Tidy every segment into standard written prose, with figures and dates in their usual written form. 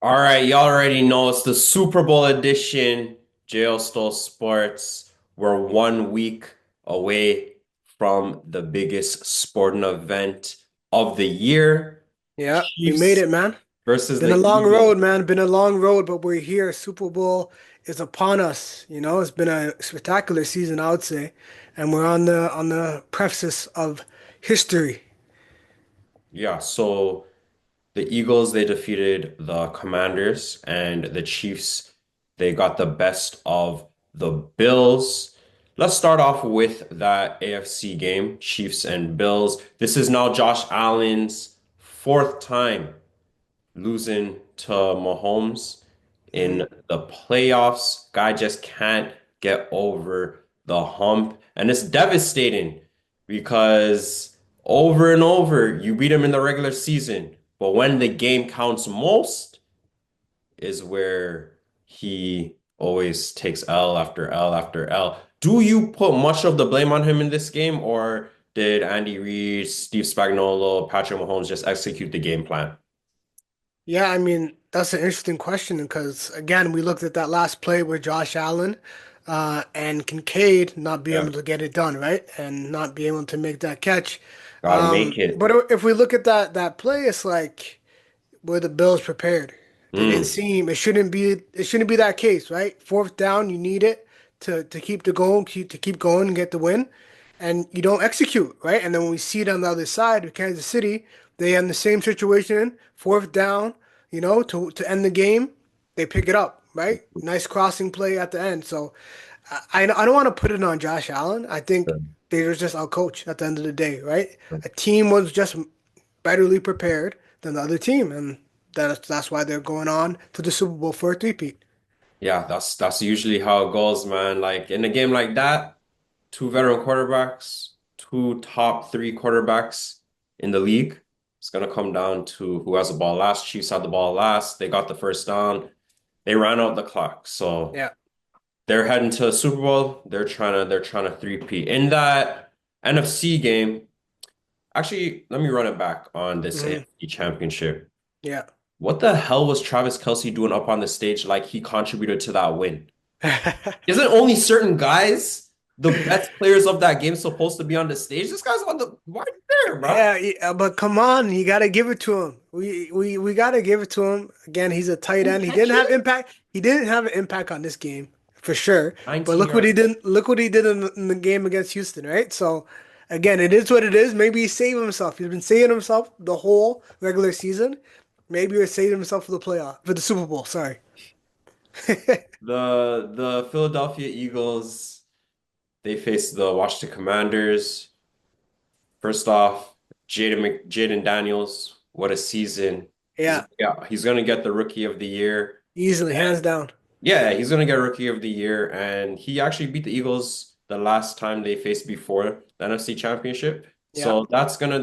All right, y'all already know it's the Super Bowl edition. Jayo Stole Sports. We're 1 week away from the biggest sporting event of the year. Yeah, we made Chiefs it, man. versus Been a the long Eagles. road, man. Been a long road, but we're here. Super Bowl is upon us. It's been a spectacular season, I would say, and we're on the precipice of history. Yeah, so the Eagles, they defeated the Commanders, and the Chiefs, they got the best of the Bills. Let's start off with that AFC game, Chiefs and Bills. This is now Josh Allen's fourth time losing to Mahomes Mhm. in the playoffs. Guy just can't get over the hump. And it's devastating because over and over, you beat him in the regular season. But when the game counts most is where he always takes L after L after L. Do you put much of the blame on him in this game, or did Andy Reid, Steve Spagnuolo, Patrick Mahomes just execute the game plan? Yeah, I mean, that's an interesting question because, again, we looked at that last play with Josh Allen and Kincaid not being Yeah, able to get it done, right? And not being able to make that catch. gotta make it. But if we look at that play, it's like, were the Bills prepared? They didn't Mm. seem it shouldn't be that case, right? Fourth down, you need it to keep the going, keep going and get the win. And you don't execute, right? And then when we see it on the other side with Kansas City, they in the same situation, fourth down, to end the game, they pick it up, right? Nice crossing play at the end. So I don't want to put it on Josh Allen. I think they were just outcoached at the end of the day, right? A team was just betterly prepared than the other team, and that's why they're going on to the Super Bowl for a three-peat. Yeah, that's usually how it goes, man. Like in a game like that, two veteran quarterbacks, two top three quarterbacks in the league. It's gonna come down to who has the ball last. Chiefs had the ball last. They got the first down. They ran out the clock. So Yeah. they're heading to the Super Bowl. They're trying to three-peat. In that NFC game, actually, let me run it back on this Hmm. AFC championship. Yeah. What the hell was Travis Kelce doing up on the stage like he contributed to that win? Isn't only certain guys, the best players of that game, supposed to be on the stage? This guy's on the right there, bro. Yeah, but come on, you gotta give it to him. We gotta give it to him. Again, he's a tight Didn't end. He catch didn't have it. impact. He didn't have an impact on this game for sure. But 19 look what he yards. did. Look what he did in the game against Houston, right? So again, it is what it is. Maybe he saved himself. He's been saving himself the whole regular season. Maybe he saved himself for the playoff, for the Super Bowl. Sorry. The Philadelphia Eagles, they faced the Washington Commanders. First off, Jaden Daniels, what a season. Yeah, He's gonna get the rookie of the year. easily, hands down. Yeah, he's gonna get Rookie of the Year, and he actually beat the Eagles the last time they faced before the NFC Championship. Yeah, So that's gonna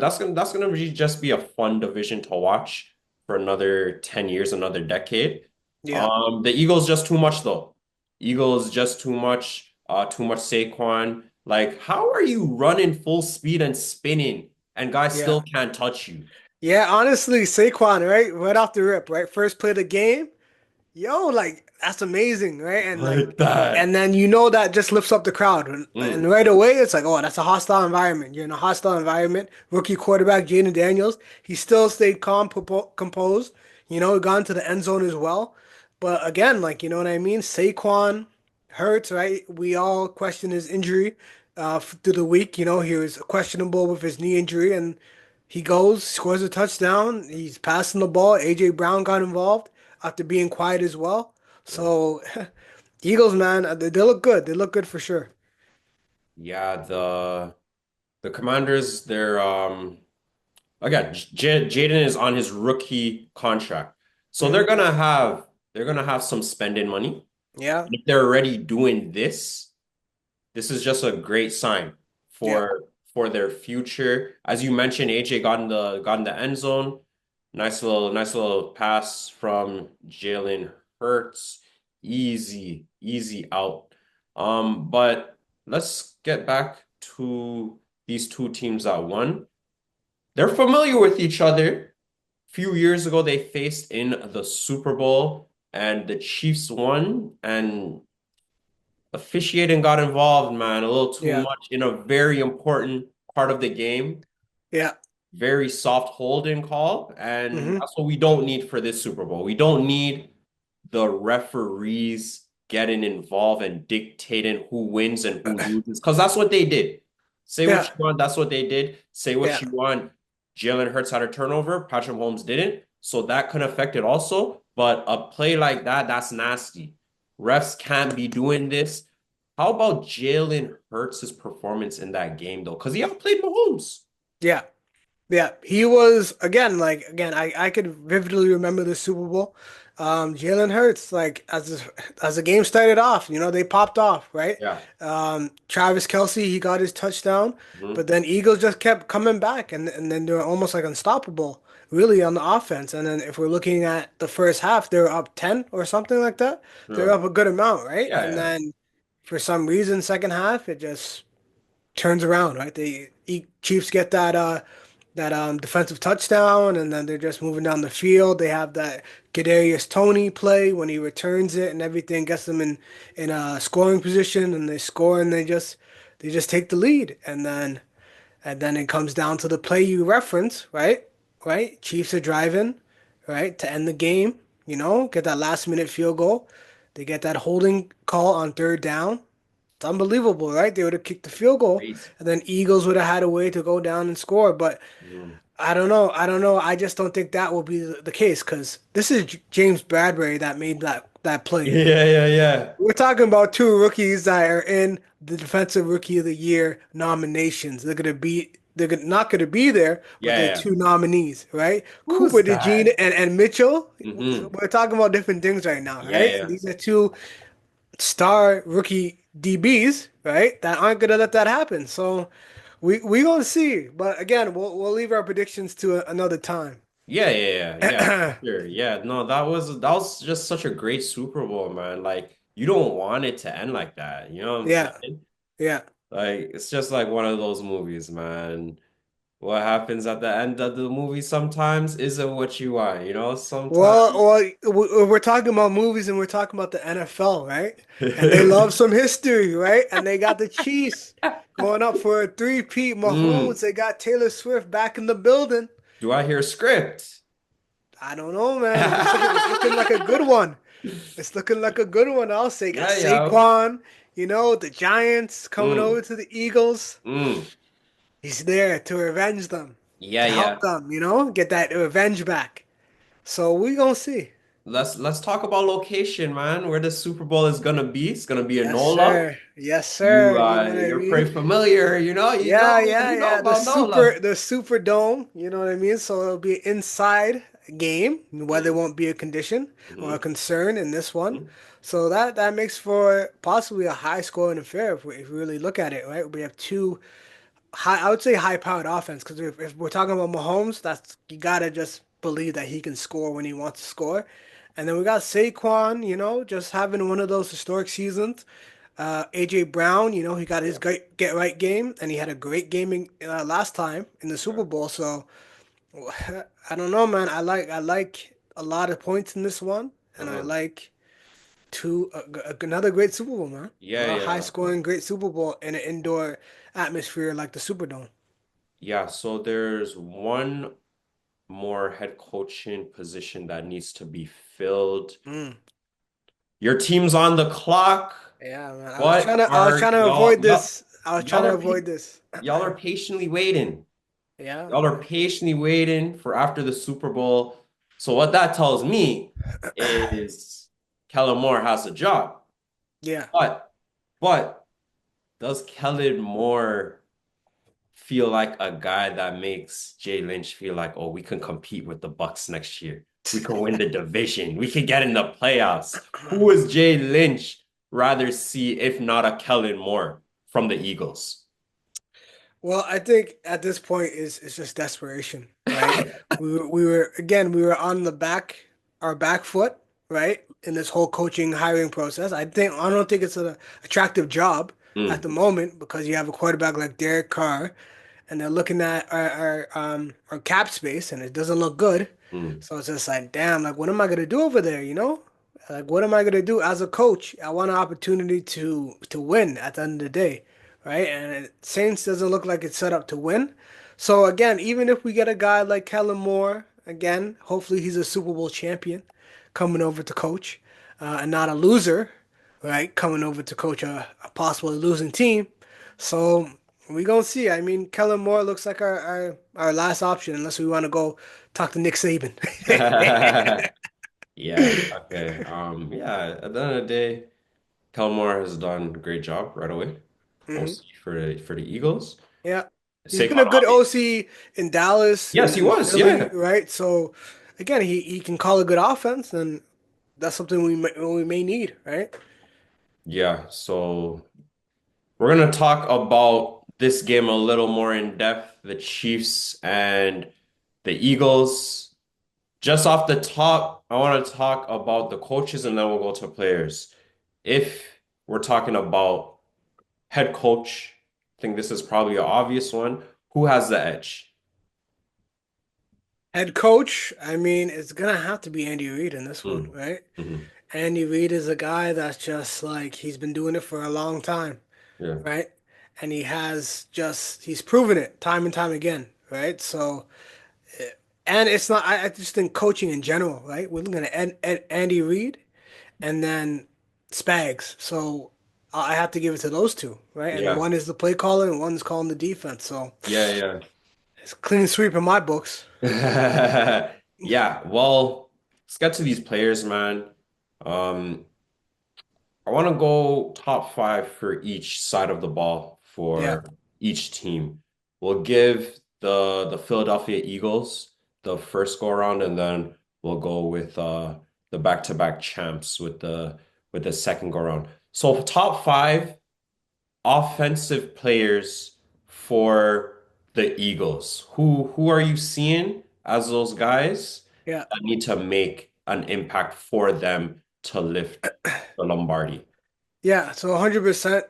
really just be a fun division to watch for another 10 years, another decade. yeah, The Eagles just too much though. Eagles just too much Saquon. Like, how are you running full speed and spinning and guys yeah. still can't touch you? Yeah, honestly, Saquon, right off the rip, right? First play of the game, yo, like that's amazing, right? And Like like, that. and then that just lifts up the crowd, and Mm. right away it's like, oh, that's a hostile environment. You're in a hostile environment. Rookie quarterback Jaden Daniels, he still stayed calm, composed. Got into the end zone as well. But again, like what I mean. Saquon hurts, right? We all question his injury through the week. He was questionable with his knee injury, and he goes, scores a touchdown. He's passing the ball. AJ Brown got involved after being quiet as well. So, Eagles, man, they look good. They look good for sure. Yeah, the Commanders, they're again, Jaden is on his rookie contract. So Hmm. they're gonna have some spending money. Yeah, If they're already doing this, this is just a great sign yeah, for their future. As you mentioned, AJ got in the end zone. Nice little pass from Jalen Hurts. Easy, easy out. But let's get back to these two teams that won. They're familiar with each other. few years ago they faced in the Super Bowl and the Chiefs won and officiating got involved, man, a little too Yeah. much in a very important part of the game. Yeah. Very soft holding call, and Hmm. that's what we don't need for this Super Bowl. We don't need the referees getting involved and dictating who wins and who loses, because that's what they did. Say what Yeah. you want, that's what they did. Say what Yeah. you want. Jalen Hurts had a turnover, Patrick Mahomes didn't, so that could affect it also. But a play like that, that's nasty. Refs can't be doing this. How about Jalen Hurts' performance in that game though? Because he outplayed Mahomes. Yeah. Yeah, he was again. I could vividly remember the Super Bowl. Jalen Hurts, as the game started off, they popped off, right? Yeah. Travis Kelce, he got his touchdown, but Mhm. then Eagles just kept coming back, and then they were almost like unstoppable, really, on the offense. And then if we're looking at the first half, they were up 10 or something like that. They were Yeah. up a good amount, right? Yeah. And Yeah. then for some reason, second half, it just turns around, right? Chiefs get that defensive touchdown, and then they're just moving down the field. They have that Kadarius Toney play when he returns it, and everything gets them in a scoring position, and they score, and they just take the lead, and then it comes down to the play you reference, right? Right? Chiefs are driving, right, to end the game. Get that last minute field goal. They get that holding call on third down. It's unbelievable, right? They would have kicked the field goal, Crazy. and then Eagles would have had a way to go down and score. But Mhm. I don't know. I don't know. I just don't think that will be the case because this is James Bradbury that made that play. Yeah, yeah, yeah. We're talking about two rookies that are in the Defensive Rookie of the Year nominations. They're not gonna be there, but Yeah, they're yeah. two nominees, right? Who's Cooper DeJean that? and Mitchell. Hmm. We're talking about different things right now, Yeah, right? And yeah. these are two star rookie DBs, right? That aren't gonna let that happen. So we gonna see. But again, we'll leave our predictions to another time. Yeah, yeah, yeah, yeah, for sure. Yeah, no, that was just such a great Super Bowl, man. Like you don't want it to end like that. You know what I'm Yeah, saying? yeah. Like it's just like one of those movies, man. What happens at the end of the movie sometimes isn't what you want, Sometimes. We're talking about movies and we're talking about the NFL, right? And they love some history, right? And they got the Chiefs going up for a three-peat. Mm. Mahomes, they got Taylor Swift back in the building. Do I hear script? I don't know, man. It's looking like a good one. It's looking like a good one. I'll say got Yeah, yeah. Saquon, the Giants coming Mm. over to the Eagles. Mm. He's there to revenge them, Yeah, to help yeah. them, get that revenge back. So we gonna see. Let's talk about location, man. Where the Super Bowl is gonna be. It's gonna be in Yes, NOLA. sir. Yes, You sir. You know what I you're mean? pretty familiar, Yeah, yeah, you know yeah. The about super NOLA. the super dome, you know what I mean? So it'll be inside game, weather Mm. won't be a condition or a Hmm. concern in this one. Hmm. So that makes for possibly a high scoring affair if we really look at it, right? We have two I would say high powered offense because if we're talking about Mahomes, that's you gotta just believe that he can score when he wants to score. And then we got Saquon, just having one of those historic seasons. AJ Brown, he got his Yeah, great get right game, and he had a great game last time in the yeah. Super Bowl. So I don't know, man. I like a lot of points in this one, and I Uh-huh. like another great Super Bowl, man. Yeah, A high yeah. scoring great Super Bowl in an indoor atmosphere like the Superdome. Yeah, so there's one more head coaching position that needs to be filled. Mm. Your team's on the clock. Yeah, man. I was trying What to I was are trying to y'all avoid y'all this. I was trying y'all to are avoid pa- this. y'all are patiently waiting. Yeah. Y'all are patiently waiting for after the Super Bowl. So what that tells me is Kellen Moore has a job. Yeah. But but does Kellen Moore feel like a guy that makes Jay Lynch feel like, oh, we can compete with the Bucks next year. We can win the division. We can get in the playoffs. Who is Jay Lynch rather see if not a Kellen Moore from the Eagles? Well, I think at this point is just desperation, right? We were on our back foot, right? In this whole coaching hiring process. I don't think it's an attractive job at the Mm, moment because you have a quarterback like Derek Carr and they're looking at our cap space and it doesn't look good. Mm. So it's just like, damn, like what am I gonna do over there, you know? Like what am I gonna do as a coach? I want an opportunity to win at the end of the day, right? And Saints doesn't look like it's set up to win. So again, even if we get a guy like Kellen Moore, again, hopefully he's a Super Bowl champion coming over to coach, and not a loser, right? Coming over to coach a possible losing team. So we gonna see. I mean, Kellen Moore looks like our last option unless we want to go talk to Nick Saban. Yeah, okay. Yeah, at the end of the day, Kelmore has done a great job right away. hmm OC for the Eagles. Yeah, he's been Saquon, a good OC in Dallas yes, and he in was. Philly, Yeah. right? So again, he can call a good offense, and that's something we may need, right? Yeah. So we're gonna talk about this game a little more in depth, the Chiefs and the Eagles. Just off the top, I want to talk about the coaches and then we'll go to players. If we're talking about head coach, I think this is probably an obvious one. Who has the edge? Head coach, I mean, it's gonna have to be Andy Reid in this one, Mm, right? hmm. Andy Reid is a guy that's just like he's been doing it for a long time, Yeah. right? And he's proven it time and time again, right? So, and it's not, I just think coaching in general, right? We're looking at Andy Reid and then Spags. So I have to give it to those two, right? And Yeah. one is the play caller and one's calling the defense. So Yeah, it's clean sweep in my books. yeah. Yeah, well, let's get to these players, man. Um, I want to go top five for each side of the ball Yeah, for each team. We'll give the Philadelphia Eagles the first go around, and then we'll go with the back-to-back champs with the second go around. So top five offensive players for the Eagles. Who are you seeing as those guys yeah, that need to make an impact for them to lift the Lombardi? yeah. So 100%.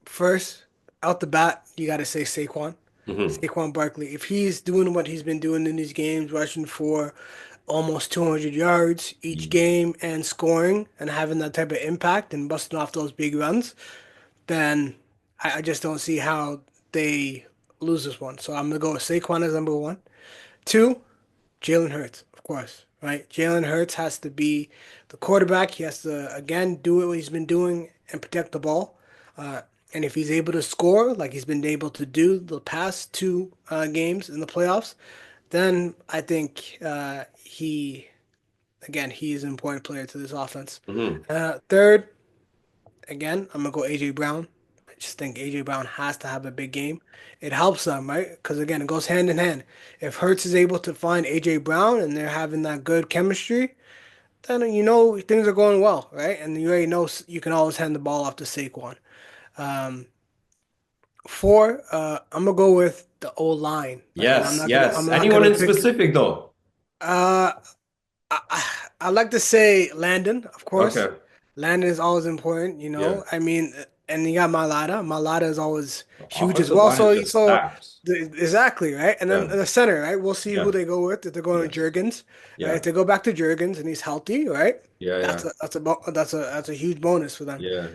First, out the bat, you got to say Saquon. Hmm. Saquon Barkley. If he's doing what he's been doing in these games, rushing for almost 200 yards each game and scoring and having that type of impact and busting off those big runs, then I just don't see how they lose this one. So I'm going to go with Saquon as number one. Two, Jalen Hurts, of course, right? Jalen Hurts has to be the quarterback. He has to, again, do what he's been doing and protect the ball. Uh, and if he's able to score like he's been able to do the past two games in the playoffs, then I think he is an important player to this offense. Hmm. Third, again, I'm gonna go AJ Brown. I just think AJ Brown has to have a big game. It helps them, right? Because again, it goes hand in hand. If Hurts is able to find AJ Brown and they're having that good chemistry, then you know things are going well, right? And you already know you can always hand the ball off to Saquon. Um, Four, I'm gonna go with the old line, right? And I'm Yes, not gonna I'm yes. not Anyone gonna in pick. specific though? Uh, I like to say Landon, of course. Okay. Landon is always important, you Yeah. know. I mean, and you got Malata. Malata is always The huge as offensive well. line is So, just stacked. exactly right. And then Yeah. the center, right? We'll see who Yeah. they go with. If they're going to Yes. Jurgens, right? Yeah. If they go back to Jurgens and he's healthy, right? Yeah. That's Yeah. a huge bonus for them. Yeah.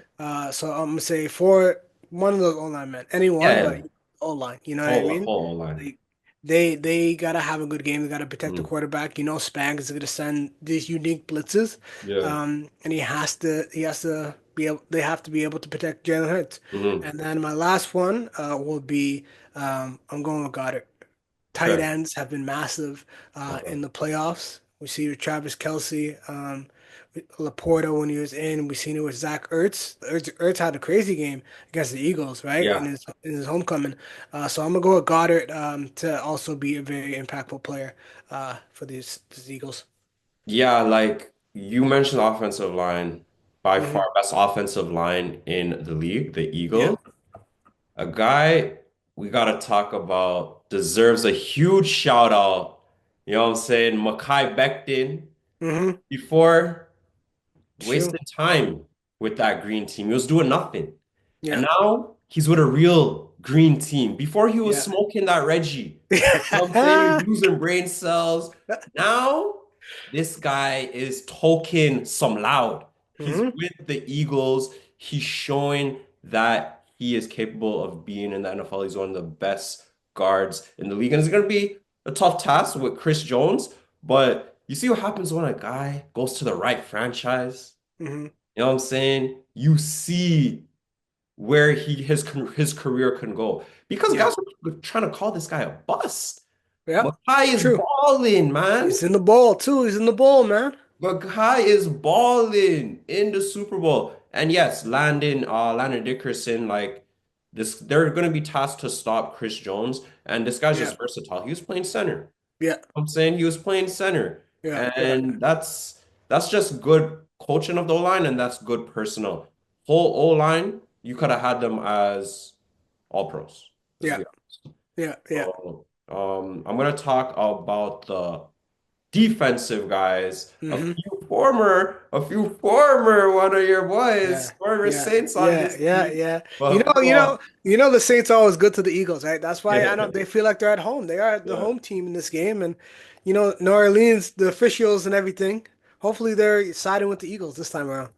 So I'm gonna say for one of those O line men, anyone, Yeah. but O line. You know what I Whole mean? whole line. Like they gotta have a good game. They gotta protect the Mm. quarterback. You know, Spags is gonna send these unique blitzes, Yeah. and he has to be able. They have to be able to protect Jalen Hurts. Hmm. And then my last one will be I'm going with Goddard. Tight Okay. ends have been massive Okay. in the playoffs. We see with Travis Kelce, Laporta when he was in. We seen it with Zach Ertz. Ertz had a crazy game against the Eagles, right? In Yeah. his homecoming. So I'm gonna go with Goddard to also be a very impactful player for these Eagles. Yeah, like you mentioned offensive line, by Hmm. far best offensive line in the league, the Yeah. Eagles. A guy we gotta talk about deserves a huge shout out. You know what I'm saying? Mekhi Becton Hmm. before True. wasted time with that green team. He was doing nothing. And Yeah. now he's with a real green team. Before he was Yeah. smoking that Reggie. You know what I'm saying? He was losing brain cells. Now, this guy is talking some loud. He's hmm with the Eagles. He's showing that he is capable of being in the NFL. He's one of the best guards in the league. And it's going to be a tough task with Chris Jones. But you see what happens when a guy goes to the right franchise? hmm You know what I'm saying? You see where his career can go. Because Yeah. guys are trying to call this guy a bust. Yep. Makai is True. balling, man. He's in the bowl too. He's in the bowl, man. Makai is balling in the Super Bowl. And yes, Landon Dickerson, like this, they're gonna be tasked to stop Chris Jones. And this guy's Yeah. just versatile. He was playing center. Yeah. I'm saying he was playing center. Yeah. Yeah. And that's just good coaching of the O-line, and that's good personnel. Whole O-line, you could have had them as all pros. Let's Yeah. be Yeah. Yeah. honest. I'm gonna talk about the defensive guys. hmm A few former one of your boys, Yeah. former Yeah. Saints on Yeah. this Yeah. team. Yeah. But who The Saints are always good to the Eagles, right? That's why I know yeah, they feel like they're at home. They are the yeah. home team in this game, and New Orleans, the officials and everything. Hopefully, they're siding with the Eagles this time around.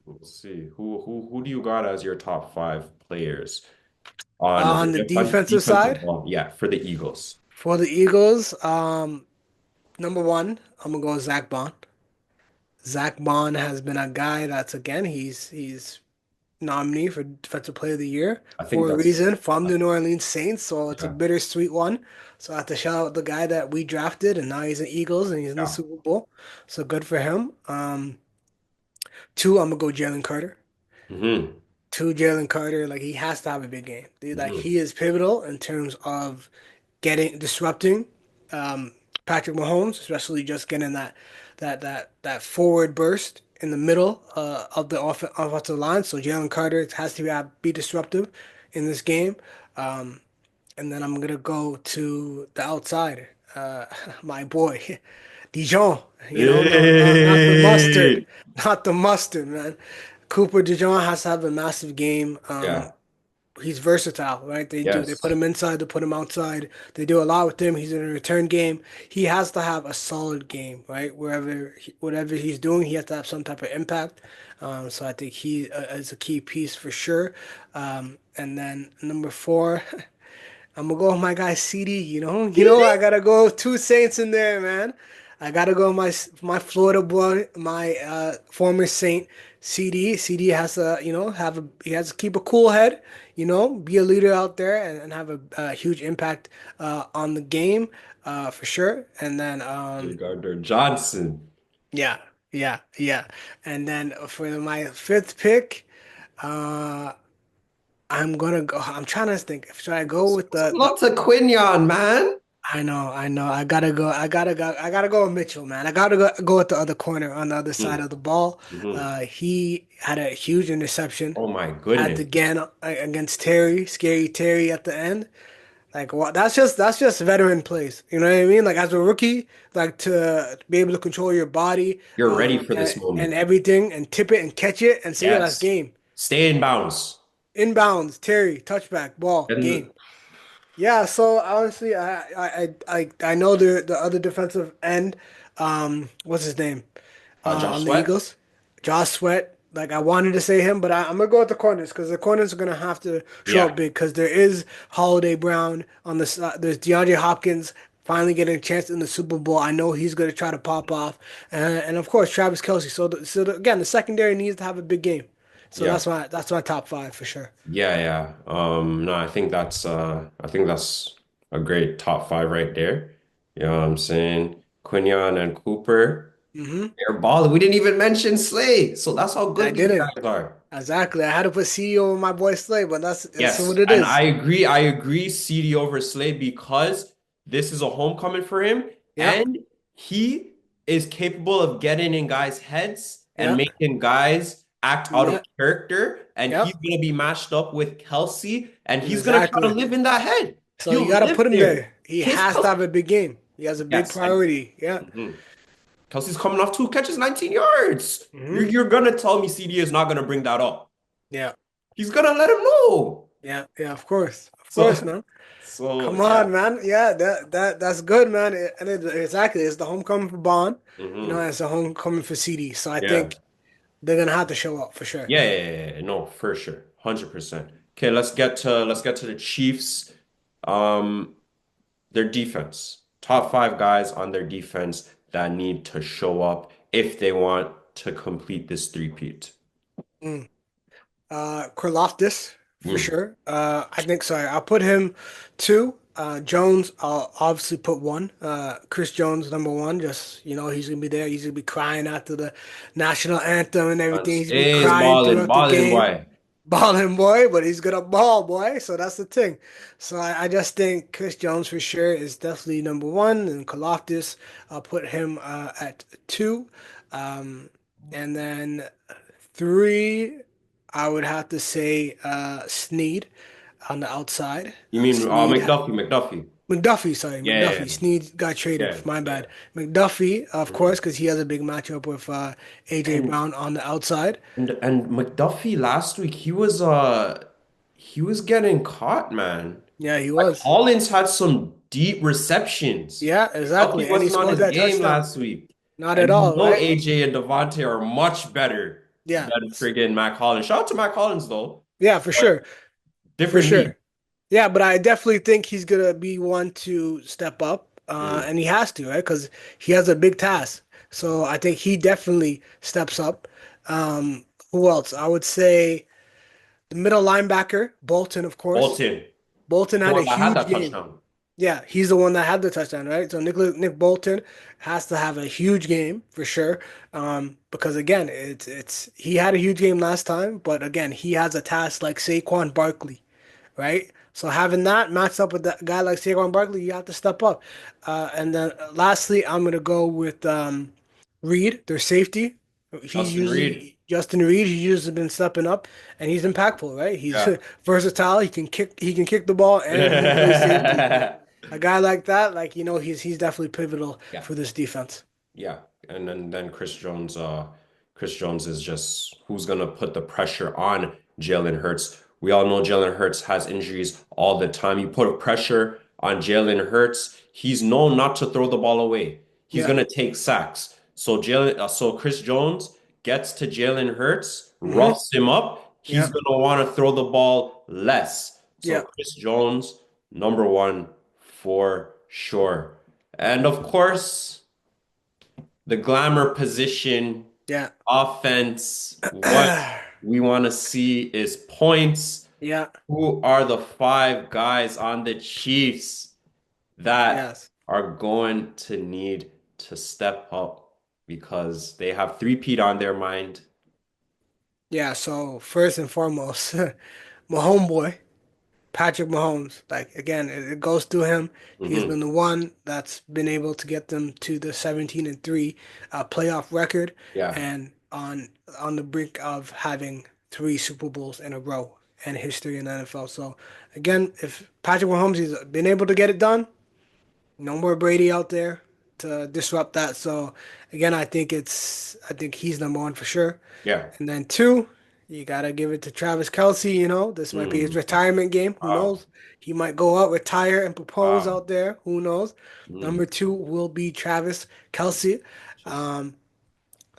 Let's see. Who do you got as your top five players on On the on defensive defensive side, ball? Yeah, for the Eagles. for the Eagles, number one, I'm gonna go with Zach Bond. Zach Bond has been a guy that's again he's nominee for Defensive Player of the Year I think for a that's reason from the New Orleans Saints. So it's a yeah, bittersweet one. So I have to shout out the guy that we drafted, and now he's in Eagles and he's in the yeah. Super Bowl. So good for him. Two, I'm gonna go Jalen Carter. Hmm. Two, Jalen Carter, like he has to have a big game. Dude, like Hmm. he is pivotal in terms of getting disrupting um, Patrick Mahomes, especially just getting that forward burst in the middle of the offensive line. So Jalen Carter has to be disruptive in this game. Um, and then I'm gonna go to the outside, my boy, Dijon. No, not the mustard, Hey! not the mustard, man. Cooper Dijon has to have a massive game. Yeah. He's versatile, right? They put Yes. him inside, they put him outside. They do a lot with him. He's in a return game. He has to have a solid game, right? Whatever he's doing, he has to have some type of impact. So I think he is a key piece for sure. And then number four, I'm gonna go with my guy CD. I gotta go with two Saints in there, man. I gotta go with my Florida boy, my former Saint CD. CD has to, he has to keep a cool head, be a leader out there and have a huge impact on the game for sure. And then Gardner Johnson. yeah, yeah, yeah. And then for my fifth pick, uh, I'm gonna go. I'm trying to think. Should I go with the Lots of Quinion, man. I know. I gotta go with Mitchell, man. I gotta go with the other corner on the other side Hmm. of the ball. Hmm. He had a huge interception Oh my at the goodness. again against Terry, scary Terry at the end. Like, well, that's just veteran plays. You know what I mean? Like as a rookie, like to be able to control your body You're ready for and, this and moment. everything, and tip it and catch it, and say, "Yo, that's Yes. game." Stay in bounds. Inbounds, Terry, touchback, ball, game. And Yeah, so honestly, I know the other defensive end, what's his name, Josh on the Sweat. Eagles, Josh Sweat. Like I wanted to say him, but I'm gonna go with the corners because the corners are gonna have to show up Yeah. big because there is Holiday Brown on the side. There's DeAndre Hopkins finally getting a chance in the Super Bowl. I know he's gonna try to pop off, and of course Travis Kelce. Again, the secondary needs to have a big game. So Yeah. that's my top five for sure. Yeah, yeah. No, I think that's a great top five right there. You know what I'm saying? Quinion and Cooper, hmm they're balling. We didn't even mention Slay. So that's how I good these didn't. guys are. Exactly. I had to put CEO over my boy Slay, but that's what Yes, it and is. I agree CD over Slay because this is a homecoming for him, Yep. and he is capable of getting in guys' heads and Yep. making guys act out of Yep. character, and he's Yep. gonna be matched up with Kelsey, and he's gonna try to Exactly. live in that head. So you He'll got to live put him there. there. He His has to Kelsey, have a big game. He has a big yes, and priority. Yeah. mhm. Kelsey's coming off two catches, 19 yards. hmm You're gonna tell me CD is not gonna bring that up. Yeah. He's gonna let him know. Yeah, yeah, of course, So, man. so Come yeah. on, man. Yeah, that's good, man. Exactly, it's the homecoming for Bond, Hmm. it's the homecoming for CD. So I Yeah. think they're gonna have to show up for sure. Yeah, yeah, yeah, yeah. No, for sure. 100%. Okay, let's get to the Chiefs. Um, their defense. Top five guys on their defense that need to show up if they want to complete this three-peat. Mm. Karlaftis for Mm. sure. I think so. I'll put him two. Jones, I'll obviously put one. Chris Jones, number one. Just he's gonna be there. He's gonna be crying after the national anthem and everything. He's gonna be Is crying balling, throughout the balling, game. boy. Balling boy, but he's gonna ball boy. So that's the thing. So I just think Chris Jones for sure is definitely number one, and Karlaftis, I'll put him at two. Um, and then three, I would have to say Snead on the outside. You mean Snead, McDuffie, McDuffie. McDuffie, sorry, Yeah, yeah, McDuffie. Snead got traded. yeah, My yeah. bad. McDuffie, of Mhm. course, because he has a big matchup with AJ And Brown on the outside. and McDuffie last week he was getting caught, man. Yeah, he Like was. Hollins had some deep receptions. Yeah, McDuffie exactly. And he wasn't on scored his that game touchdown. last week. Not at And you all, know right? AJ and Devontae are much better Yeah. than friggin' Mac Hollins. Shout out to Mac Hollins though, Yeah, for but sure. For different league. sure. Yeah, but I definitely think he's gonna be one to step up, Mm. and he has to, right? Because he has a big task. So I think he definitely steps up. Who else? I would say the middle linebacker, Bolton, of course. Bolton, Bolton the had a one that had huge that game. touchdown. Yeah, he's the one that had the touchdown, right? So Nick Bolton has to have a huge game for sure. Because again, it's he had a huge game last time, but again, he has a task like Saquon Barkley, right? So having that matched up with that guy like Saquon Barkley, you have to step up. And then lastly, I'm gonna go with Reed, their safety. He's Justin Reed. usually Justin Reed. He's usually been stepping up, and he's impactful, right? He's Yeah. versatile. He can kick the ball, and he plays safety. Like a guy like that, like he's definitely pivotal Yeah. for this defense. Yeah, and then Chris Jones is just who's gonna put the pressure on Jalen Hurts. We all know Jalen Hurts has injuries all the time. You put a pressure on Jalen Hurts, he's known not to throw the ball away. He's Yeah. gonna take sacks. So Chris Jones gets to Jalen Hurts, Hmm. roughs him up. He's Yeah. gonna want to throw the ball less. So Yeah. Chris Jones, number one for sure. And of course the glamour position, Yeah. offense, what we want to see is points. Yeah. Who are the five guys on the Chiefs that Yes. are going to need to step up because they have three-peat on their mind? Yeah. So first and foremost, my homeboy. Patrick Mahomes, like again, it goes through him. He's Hmm. been the one that's been able to get them to the 17-3 playoff record, Yeah, and on the brink of having three Super Bowls in a row in history in the NFL. So again, if Patrick Mahomes has been able to get it done, no more Brady out there to disrupt that. So again, I think he's number one for sure. yeah. And then two, you gotta give it to Travis Kelce. This might be his Mm, retirement game. Who wow, knows? He might go out, retire, and propose wow. out there. Who knows? Mm, Number two will be Travis Kelce. just Um,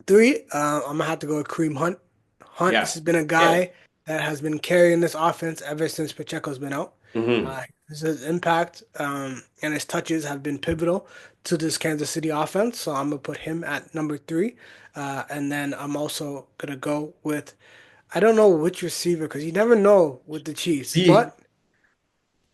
Three, I'm gonna have to go with Kareem Hunt. Hunt yeah, has been a yeah. guy that has been carrying this offense ever since Pacheco's been out. Hmm. His impact and his touches have been pivotal to this Kansas City offense. So I'm gonna put him at number three. And then I'm also gonna go with I don't know which receiver because you never know with the Chiefs, See, but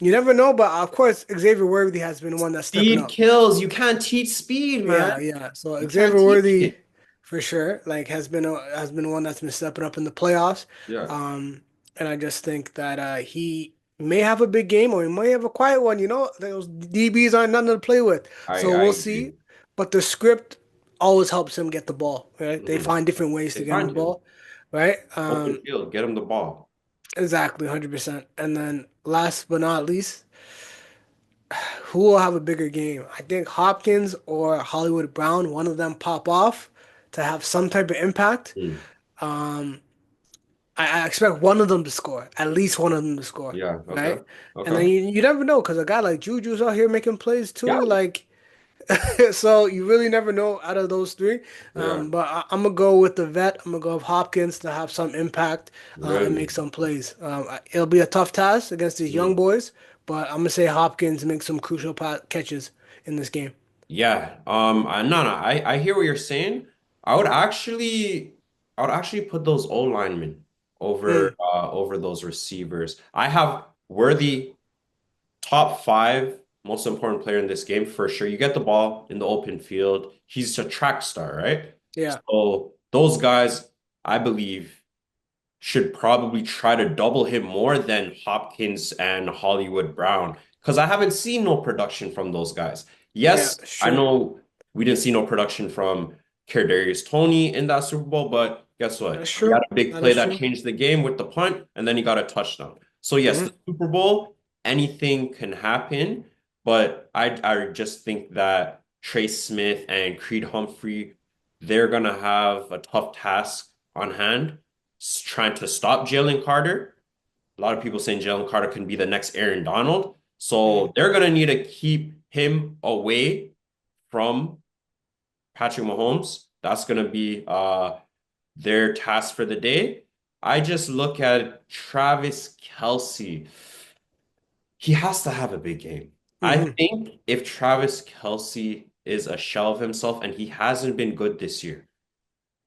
you never know. But of course, Xavier Worthy has been one that's stepping speed up. kills. You can't teach speed, man. Yeah, yeah. So You can't Xavier teach Worthy, it. for sure, like has been one that's been stepping up in the playoffs. Yeah, Um, and I just think that he may have a big game or he may have a quiet one. Those DBs aren't nothing to play with, I so I we'll agree. see. But the script always helps him get the ball, right? They Hmm. find different ways They to get him find the him. ball, right? Open field, get him the ball. Exactly, 100%. And then last but not least, who will have a bigger game? I think Hopkins or Hollywood Brown, one of them pop off to have some type of impact. Mm. I expect one of them to score, at least one of them to score, Yeah. Okay. right? And then Okay. you never know because a guy like Juju's out here making plays Yeah. too. Like, so you really never know out of those three. Yeah. But I'm gonna go with the vet. I'm gonna go with Hopkins to have some impact and Really. make some plays. It'll be a tough task against these young Mm. boys, but I'm gonna say Hopkins makes some crucial catches in this game. Yeah. No, no. I hear what you're saying. I would actually, I would actually put those O linemen Mm, over those receivers. I have Worthy top five most important player in this game for sure. You get the ball in the open field. He's a track star, right? yeah, So those guys, I believe, should probably try to double him more than Hopkins and Hollywood Brown because I haven't seen no production from those guys. yeah, Yes, I sure. know we didn't see no production from Kadarius Toney in that Super Bowl, but guess what? That's He had true. a big That play is that true. changed the game with the punt, and then he got a touchdown. So yes, the Hmm. Super Bowl, anything can happen, but I just think that Trey Smith and Creed Humphrey, they're gonna have a tough task on hand trying to stop Jalen Carter. A lot of people saying Jalen Carter can be the next Aaron Donald. Hmm. So they're going to need to keep him away from Patrick Mahomes. That's going to be their task for the day. I just look at Travis Kelce. He has to have a big game. I Hmm. think if Travis Kelce is a shell of himself and he hasn't been good this year,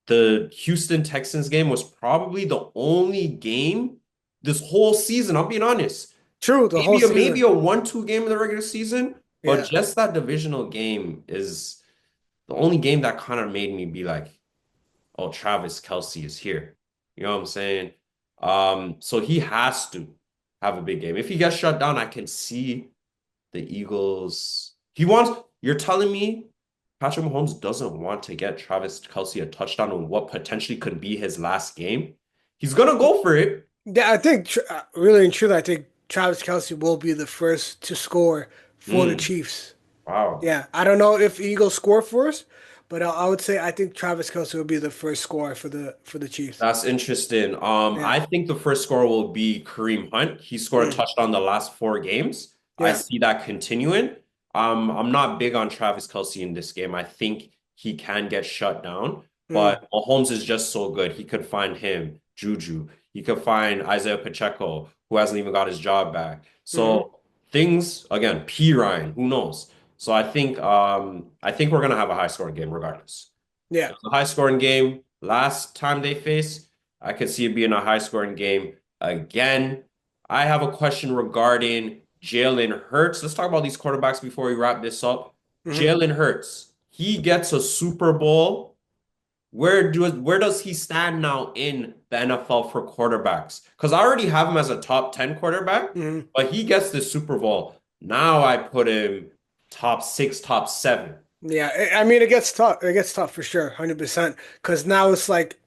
the Houston Texans game was probably the only game this whole season. I'm being honest. True, the whole Maybe season. a 1-2 game in the regular season, but Yeah. just that divisional game is the only game that kind of made me be like, oh, Travis Kelce is here. You know what I'm saying? So he has to have a big game. If he gets shut down, I can see the Eagles. You're telling me Patrick Mahomes doesn't want to get Travis Kelce a touchdown on what potentially could be his last game? He's gonna go for it. Yeah, I think really and truly, I think Travis Kelce will be the first to score for the Mm, Chiefs. wow. Yeah, I don't know if Eagles score first, but I would say I think Travis Kelce will be the first scorer for the Chiefs. That's interesting. Yeah. I think the first score will be Kareem Hunt. He scored a Mm. touchdown the last four games. I Yeah. see that continuing. I'm not big on Travis Kelce in this game. I think he can get shut down, Mm. but Mahomes is just so good. He could find him, Juju. He could find Isaiah Pacheco, who hasn't even got his job back. Hmm. So things again, P Ryan, who knows? So I think we're gonna have a high scoring game regardless. Yeah. It was a high scoring game last time they faced. I could see it being a high scoring game again. I have a question regarding Jalen Hurts. Let's talk about these quarterbacks before we wrap this up. Hmm. Jalen Hurts, he gets a Super Bowl. Where does he stand now in the NFL for quarterbacks? Because I already have him as a top 10 quarterback, Hmm. but he gets the Super Bowl. Now I put him top six, top seven. Yeah. I mean, it gets tough. It gets tough for sure, 100%. Because now it's like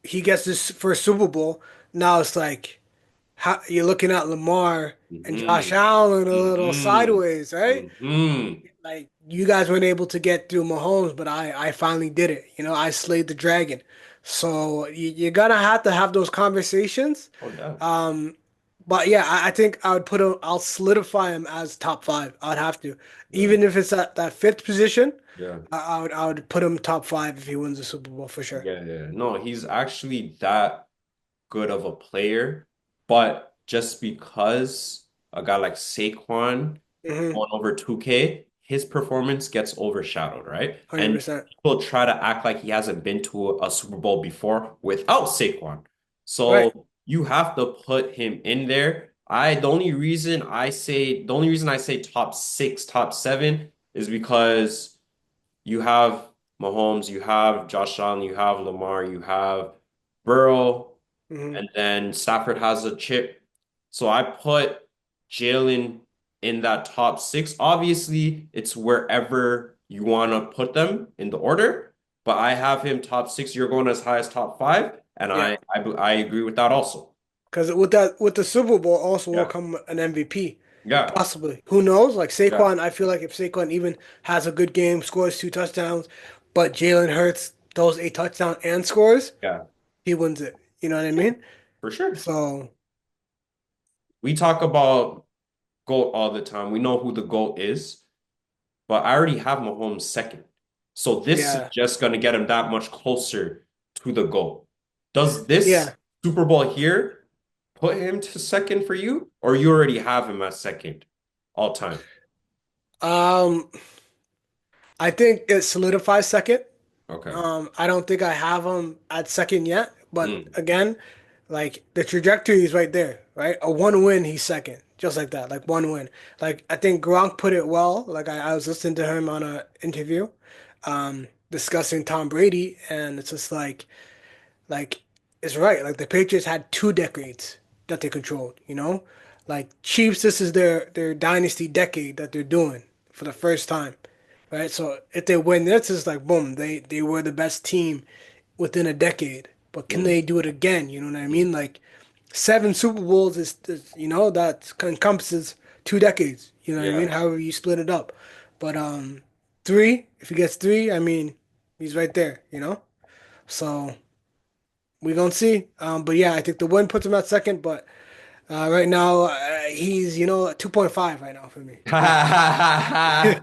he gets this first Super Bowl. Now it's like how you're looking at Lamar and Josh Hmm Allen a little hmm sideways, right? hmm Like you guys weren't able to get through Mahomes, but I finally did it. You know, I slayed the dragon. So you're gonna have to have those conversations. Oh, yeah. Um, but yeah, I think I would put him. I'll solidify him as top five. I'd have to, Yeah. even if it's at that fifth position. Yeah. I would put him top five if he wins the Super Bowl for sure. Yeah. Yeah. No, he's actually that good of a player, but just because a guy like Saquon Hmm. going over 2K, his performance gets overshadowed, right? And 100%. people try to act like he hasn't been to a Super Bowl before without Saquon. Right. So you have to put him in there. The only reason I say top six, top seven is because you have Mahomes, you have Josh Allen, you have Lamar, you have Burrow, Hmm. and then Stafford has a chip. So I put Jalen in that top six. Obviously, it's wherever you want to put them in the order, but I have him top six. You're going as high as top five, and Yeah. I agree with that also. Because with the Super Bowl also will Yeah, come an MVP. yeah, Possibly. Who knows? Like yeah, Saquon, I feel like if Saquon even has a good game, scores two touchdowns, but Jalen Hurts those eight touchdowns and scores, yeah. he wins it. You know what I mean? For sure. So We talk about GOAT all the time. We know who the GOAT is, but I already have Mahomes second. So this is yeah, just going to get him that much closer to the GOAT. Does this yeah. Super Bowl here put him to second for you, or you already have him as second all time? Um, I think it solidifies second. Okay. I don't think I have him at second yet, but Mm, again, like the trajectory is right there, right? A one win, he's second, just like that, like one win. Like I think Gronk put it well. Like I was listening to him on a interview, discussing Tom Brady, and it's just like it's right. Like the Patriots had 2 decades that they controlled, you know? Like Chiefs, this is their dynasty decade that they're doing for the first time. Right? So if they win this, it's like boom, they were the best team within a decade. But can mm, they do it again? You know what I mm. mean? Like 7 Super Bowls is that encompasses 2 decades. You know what I mean? Yeah. However you split it up. But three, if he gets three, I mean, he's right there, you know? So we gonna see. But yeah, I think the win puts him at second. But right now, he's 2.5 right now for me. Yeah.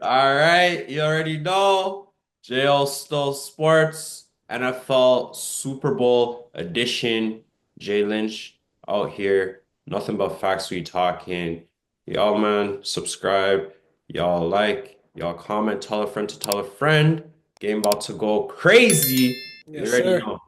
All right, you already know. Jayo Still Sports, NFL Super Bowl edition. Jay Lynch out here. Nothing but facts we talking. Y'all, man, subscribe. Y'all like. Y'all comment. Tell a friend to tell a friend. Game about to go crazy. You Yes, already sir. know.